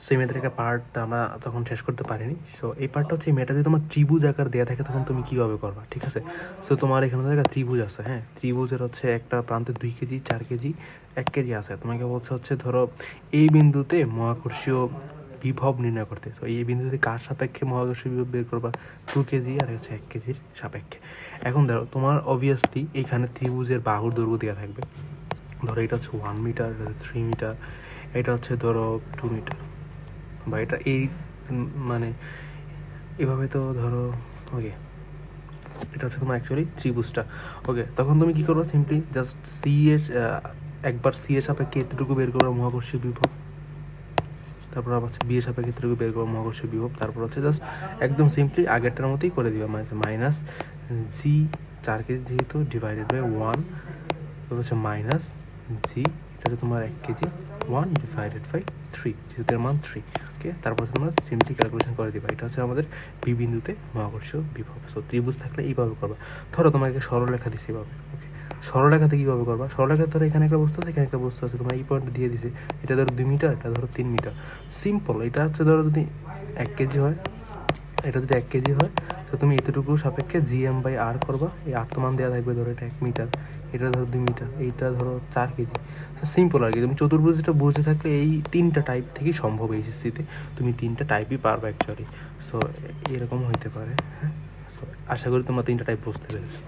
So এই ম্যাথের একটা পার্ট আমরা তখন শেষ করতে পারিনি। সো এই পার্টটা হচ্ছে, এই ম্যাথটা যদি তোমার ত্রিভুজ আকার দেওয়া থাকে তখন তুমি কীভাবে করবা, ঠিক আছে? সো তোমার এখানে একটা ত্রিভুজ আছে, হ্যাঁ, ত্রিভুজের হচ্ছে একটা প্রান্তে 2 কেজি, 4 কেজি, 1 কেজি আছে। তোমাকে বলছে হচ্ছে ধরো এই বিন্দুতে মহাকর্ষীয় বিভব নির্ণয় করতে। সো এই বিন্দুতে কার সাপেক্ষে মহাকর্ষীয় বিভব বের করবা? 2 কেজি আর হচ্ছে 1 কেজির সাপেক্ষে। এখন ধরো তোমার অবভিয়াসলি এইখানে ত্রিভুজের বাহুর দৈর্ঘ্য দেওয়া থাকবে। ধরো এটা হচ্ছে 1 মিটার, এটা হচ্ছে 3 মিটার, এটা হচ্ছে ধরো 2 মিটার, বা এটা এই মানে এভাবে তো ধরো, ওকে, এটা হচ্ছে তোমার অ্যাকচুয়ালি ত্রিভুজটা। ওকে, তখন তুমি কী করবো? সিম্পলি জাস্ট সি এর একবার সি এর সাপেক্ষে এতটুকু বের করবো মহাকর্ষীয় বিভব, তারপর আবার বি এর সাপেক্ষে এতটুকু বের করবো মহাকর্ষীয় বিভব, তারপর হচ্ছে জাস্ট একদম সিম্পলি আগেরটার মতোই করে দিবা, মানে মাইনাস জি 4 কেজি যেহেতু ডিভাইডেড বাই 1, হচ্ছে মাইনাস জি, এটা হচ্ছে তোমার 1 কেজি, 1 ডিভাইডেড বাই 3, যেহেতু এর মান 3। ওকে, তারপর তোমরা সিম্পলি ক্যালকুলেশন করে দিবা। এটা হচ্ছে আমাদের বি বিন্দুতে মহাকর্ষীয় বিভব। সো ত্রিভুজ থাকলে এইভাবে করবা। ধরো তোমাকে সরলরেখা দিছে এইভাবে। ওকে, সরলরেখাতে কীভাবে করবা? সরলরেখা ধরো এখানে একটা বস্তু আছে, এখানে একটা বস্তু আছে, তোমার এই পয়েন্ট দিয়ে দিছে, এটা ধরো 2 মিটার, এটা ধরো 3 মিটার। সিম্পল, এটা হচ্ছে ধরো যদি 1 কেজি হয়, এটা যদি 1 কেজি হয়, তো তুমি এতটুকু সাপেক্ষে জিএম বাই আর করবা। এই আর তো মান দেওয়া থাকবে, ধরো এটা 1 মিটার, এটা ধরো 2 মিটার, এইটা ধরো 4 কেজি। সিম্পল আর কি। তুমি চতুর্ভুজটা বুঝে থাকলে এই 3টা টাইপ থেকেই সম্ভব এইচএসসিতে, তুমি 3টা টাইপই পারবে অ্যাকচুয়ালি। সো এরকম হইতে পারে, হ্যাঁ। সো আশা করি তোমরা 3টা টাইপ বুঝতে পেরেছো।